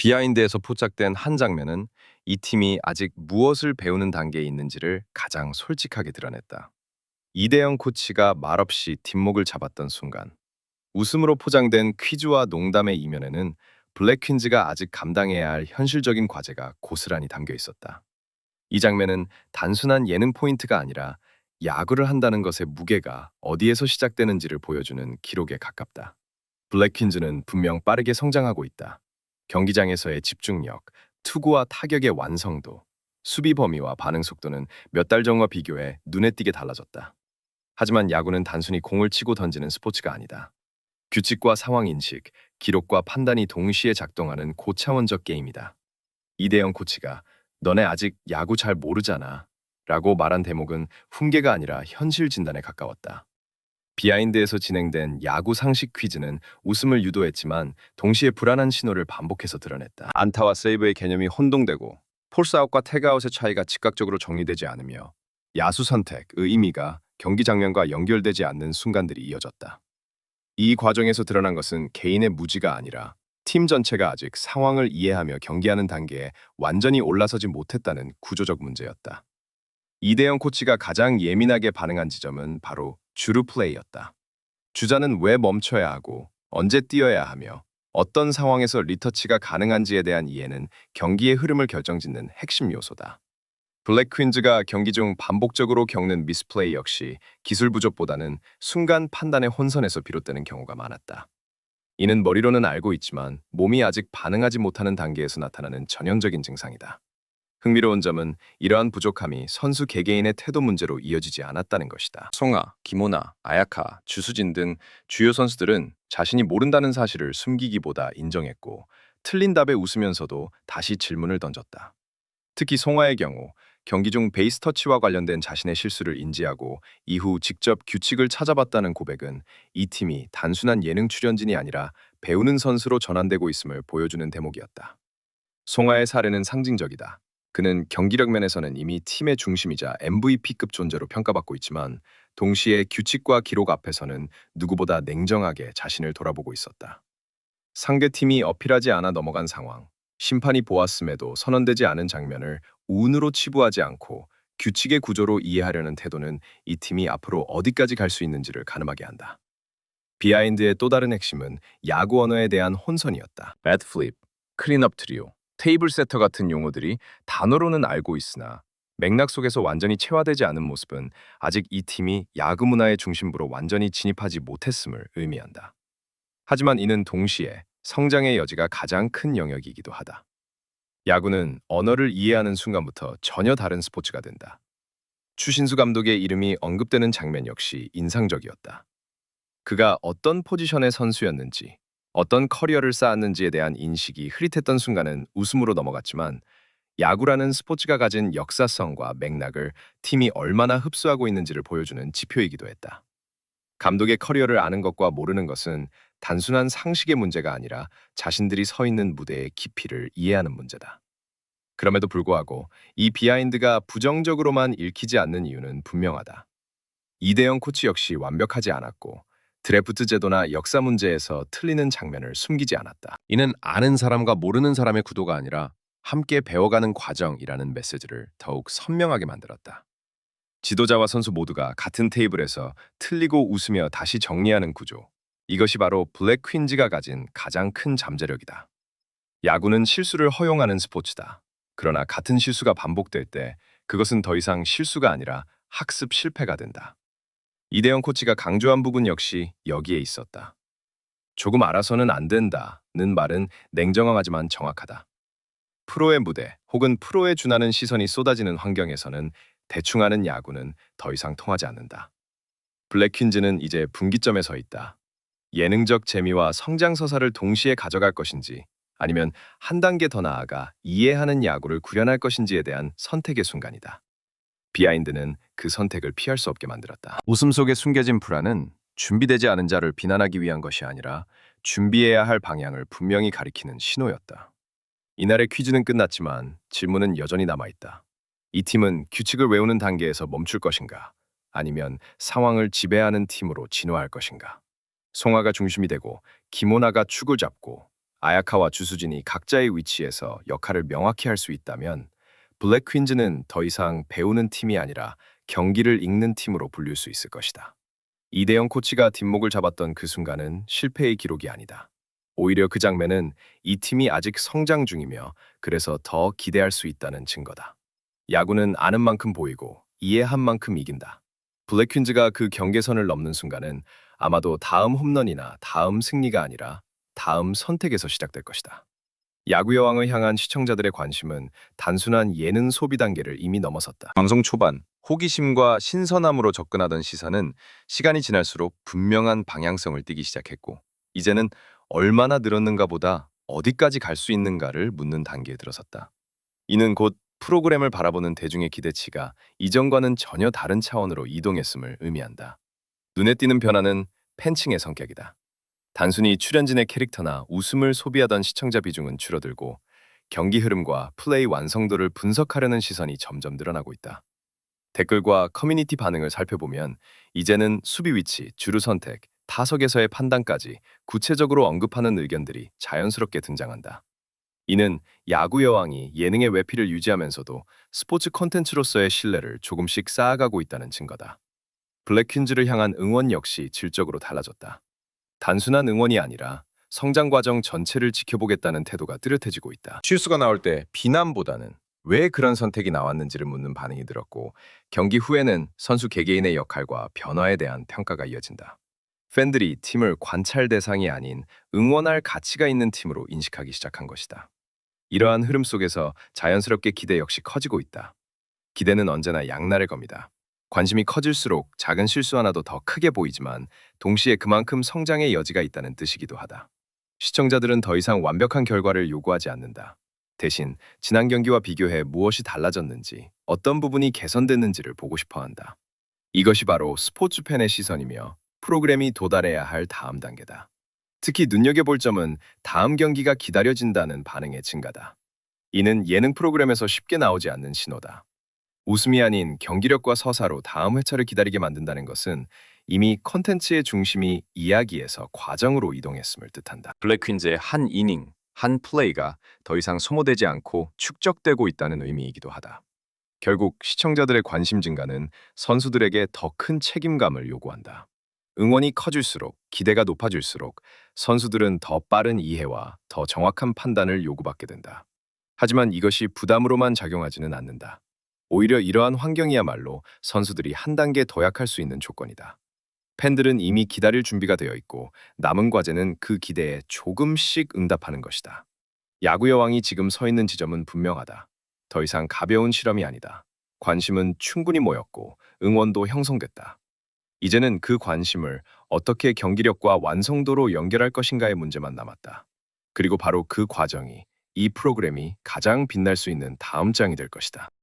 비하인드에서 포착된 한 장면은 이 팀이 아직 무엇을 배우는 단계에 있는지를 가장 솔직하게 드러냈다. 이대영 코치가 말없이 뒷목을 잡았던 순간, 웃음으로 포장된 퀴즈와 농담의 이면에는 블랙 퀸즈가 아직 감당해야 할 현실적인 과제가 고스란히 담겨 있었다. 이 장면은 단순한 예능 포인트가 아니라 야구를 한다는 것의 무게가 어디에서 시작되는지를 보여주는 기록에 가깝다. 블랙 퀸즈는 분명 빠르게 성장하고 있다. 경기장에서의 집중력, 투구와 타격의 완성도, 수비 범위와 반응 속도는 몇 달 전과 비교해 눈에 띄게 달라졌다. 하지만 야구는 단순히 공을 치고 던지는 스포츠가 아니다. 규칙과 상황 인식, 기록과 판단이 동시에 작동하는 고차원적 게임이다. 이대영 코치가 "너네 아직 야구 잘 모르잖아" 라고 말한 대목은 훈계가 아니라 현실 진단에 가까웠다. 비하인드에서 진행된 야구 상식 퀴즈는 웃음을 유도했지만 동시에 불안한 신호를 반복해서 드러냈다. 안타와 세이브의 개념이 혼동되고 폴스아웃과 태그아웃의 차이가 즉각적으로 정리되지 않으며 야수 선택의 의미가 경기 장면과 연결되지 않는 순간들이 이어졌다. 이 과정에서 드러난 것은 개인의 무지가 아니라 팀 전체가 아직 상황을 이해하며 경기하는 단계에 완전히 올라서지 못했다는 구조적 문제였다. 이대영 코치가 가장 예민하게 반응한 지점은 바로 주루 플레이였다. 주자는 왜 멈춰야 하고 언제 뛰어야 하며 어떤 상황에서 리터치가 가능한지에 대한 이해는 경기의 흐름을 결정짓는 핵심 요소다. 블랙 퀸즈가 경기 중 반복적으로 겪는 미스플레이 역시 기술 부족보다는 순간 판단의 혼선에서 비롯되는 경우가 많았다. 이는 머리로는 알고 있지만 몸이 아직 반응하지 못하는 단계에서 나타나는 전형적인 증상이다. 흥미로운 점은 이러한 부족함이 선수 개개인의 태도 문제로 이어지지 않았다는 것이다. 송아, 김호나, 아야카, 주수진 등 주요 선수들은 자신이 모른다는 사실을 숨기기보다 인정했고 틀린 답에 웃으면서도 다시 질문을 던졌다. 특히 송아의 경우 경기 중 베이스 터치와 관련된 자신의 실수를 인지하고 이후 직접 규칙을 찾아봤다는 고백은 이 팀이 단순한 예능 출연진이 아니라 배우는 선수로 전환되고 있음을 보여주는 대목이었다. 송아의 사례는 상징적이다. 그는 경기력 면에서는 이미 팀의 중심이자 MVP급 존재로 평가받고 있지만 동시에 규칙과 기록 앞에서는 누구보다 냉정하게 자신을 돌아보고 있었다. 상대팀이 어필하지 않아 넘어간 상황, 심판이 보았음에도 선언되지 않은 장면을 운으로 치부하지 않고 규칙의 구조로 이해하려는 태도는 이 팀이 앞으로 어디까지 갈 수 있는지를 가늠하게 한다. 비하인드의 또 다른 핵심은 야구 언어에 대한 혼선이었다. 배트 플립, 클린업 트리오, 테이블 세터 같은 용어들이 단어로는 알고 있으나 맥락 속에서 완전히 체화되지 않은 모습은 아직 이 팀이 야구 문화의 중심부로 완전히 진입하지 못했음을 의미한다. 하지만 이는 동시에 성장의 여지가 가장 큰 영역이기도 하다. 야구는 언어를 이해하는 순간부터 전혀 다른 스포츠가 된다. 추신수 감독의 이름이 언급되는 장면 역시 인상적이었다. 그가 어떤 포지션의 선수였는지, 어떤 커리어를 쌓았는지에 대한 인식이 흐릿했던 순간은 웃음으로 넘어갔지만 야구라는 스포츠가 가진 역사성과 맥락을 팀이 얼마나 흡수하고 있는지를 보여주는 지표이기도 했다. 감독의 커리어를 아는 것과 모르는 것은 단순한 상식의 문제가 아니라 자신들이 서 있는 무대의 깊이를 이해하는 문제다. 그럼에도 불구하고 이 비하인드가 부정적으로만 읽히지 않는 이유는 분명하다. 이대영 코치 역시 완벽하지 않았고 드래프트 제도나 역사 문제에서 틀리는 장면을 숨기지 않았다. 이는 아는 사람과 모르는 사람의 구도가 아니라 함께 배워가는 과정이라는 메시지를 더욱 선명하게 만들었다. 지도자와 선수 모두가 같은 테이블에서 틀리고 웃으며 다시 정리하는 구조. 이것이 바로 블랙 퀸즈가 가진 가장 큰 잠재력이다. 야구는 실수를 허용하는 스포츠다. 그러나 같은 실수가 반복될 때 그것은 더 이상 실수가 아니라 학습 실패가 된다. 이대영 코치가 강조한 부분 역시 여기에 있었다. 조금 알아서는 안 된다는 말은 냉정하지만 정확하다. 프로의 무대 혹은 프로에 준하는 시선이 쏟아지는 환경에서는 대충 하는 야구는 더 이상 통하지 않는다. 블랙 퀸즈는 이제 분기점에 서 있다. 예능적 재미와 성장 서사를 동시에 가져갈 것인지 아니면 한 단계 더 나아가 이해하는 야구를 구현할 것인지에 대한 선택의 순간이다. 비하인드는 그 선택을 피할 수 없게 만들었다. 웃음 속에 숨겨진 불안은 준비되지 않은 자를 비난하기 위한 것이 아니라 준비해야 할 방향을 분명히 가리키는 신호였다. 이날의 퀴즈는 끝났지만 질문은 여전히 남아있다. 이 팀은 규칙을 외우는 단계에서 멈출 것인가? 아니면 상황을 지배하는 팀으로 진화할 것인가? 송아가 중심이 되고 김호나가 축을 잡고 아야카와 주수진이 각자의 위치에서 역할을 명확히 할 수 있다면 블랙 퀸즈는 더 이상 배우는 팀이 아니라 경기를 읽는 팀으로 불릴 수 있을 것이다. 이대영 코치가 뒷목을 잡았던 그 순간은 실패의 기록이 아니다. 오히려 그 장면은 이 팀이 아직 성장 중이며 그래서 더 기대할 수 있다는 증거다. 야구는 아는 만큼 보이고 이해한 만큼 이긴다. 블랙 퀸즈가 그 경계선을 넘는 순간은 아마도 다음 홈런이나 다음 승리가 아니라 다음 선택에서 시작될 것이다. 야구 여왕을 향한 시청자들의 관심은 단순한 예능 소비 단계를 이미 넘어섰다. 방송 초반 호기심과 신선함으로 접근하던 시선은 시간이 지날수록 분명한 방향성을 띠기 시작했고, 이제는 얼마나 늘었는가 보다 어디까지 갈 수 있는가를 묻는 단계에 들어섰다. 이는 곧 프로그램을 바라보는 대중의 기대치가 이전과는 전혀 다른 차원으로 이동했음을 의미한다. 눈에 띄는 변화는 팬층의 성격이다. 단순히 출연진의 캐릭터나 웃음을 소비하던 시청자 비중은 줄어들고 경기 흐름과 플레이 완성도를 분석하려는 시선이 점점 늘어나고 있다. 댓글과 커뮤니티 반응을 살펴보면 이제는 수비 위치, 주루 선택, 타석에서의 판단까지 구체적으로 언급하는 의견들이 자연스럽게 등장한다. 이는 야구 여왕이 예능의 외피를 유지하면서도 스포츠 콘텐츠로서의 신뢰를 조금씩 쌓아가고 있다는 증거다. 블랙 퀸즈를 향한 응원 역시 질적으로 달라졌다. 단순한 응원이 아니라 성장 과정 전체를 지켜보겠다는 태도가 뚜렷해지고 있다. 실수가 나올 때 비난보다는 왜 그런 선택이 나왔는지를 묻는 반응이 늘었고, 경기 후에는 선수 개개인의 역할과 변화에 대한 평가가 이어진다. 팬들이 팀을 관찰 대상이 아닌 응원할 가치가 있는 팀으로 인식하기 시작한 것이다. 이러한 흐름 속에서 자연스럽게 기대 역시 커지고 있다. 기대는 언제나 양날의 검이다. 관심이 커질수록 작은 실수 하나도 더 크게 보이지만 동시에 그만큼 성장의 여지가 있다는 뜻이기도 하다. 시청자들은 더 이상 완벽한 결과를 요구하지 않는다. 대신 지난 경기와 비교해 무엇이 달라졌는지, 어떤 부분이 개선됐는지를 보고 싶어 한다. 이것이 바로 스포츠 팬의 시선이며 프로그램이 도달해야 할 다음 단계다. 특히 눈여겨볼 점은 다음 경기가 기다려진다는 반응의 증가다. 이는 예능 프로그램에서 쉽게 나오지 않는 신호다. 웃음이 아닌 경기력과 서사로 다음 회차를 기다리게 만든다는 것은 이미 콘텐츠의 중심이 이야기에서 과정으로 이동했음을 뜻한다. 블랙 퀸즈의 한 이닝, 한 플레이가 더 이상 소모되지 않고 축적되고 있다는 의미이기도 하다. 결국 시청자들의 관심 증가는 선수들에게 더 큰 책임감을 요구한다. 응원이 커질수록, 기대가 높아질수록 선수들은 더 빠른 이해와 더 정확한 판단을 요구받게 된다. 하지만 이것이 부담으로만 작용하지는 않는다. 오히려 이러한 환경이야말로 선수들이 한 단계 도약할 수 있는 조건이다. 팬들은 이미 기다릴 준비가 되어 있고 남은 과제는 그 기대에 조금씩 응답하는 것이다. 야구 여왕이 지금 서 있는 지점은 분명하다. 더 이상 가벼운 실험이 아니다. 관심은 충분히 모였고 응원도 형성됐다. 이제는 그 관심을 어떻게 경기력과 완성도로 연결할 것인가의 문제만 남았다. 그리고 바로 그 과정이 이 프로그램이 가장 빛날 수 있는 다음 장이 될 것이다.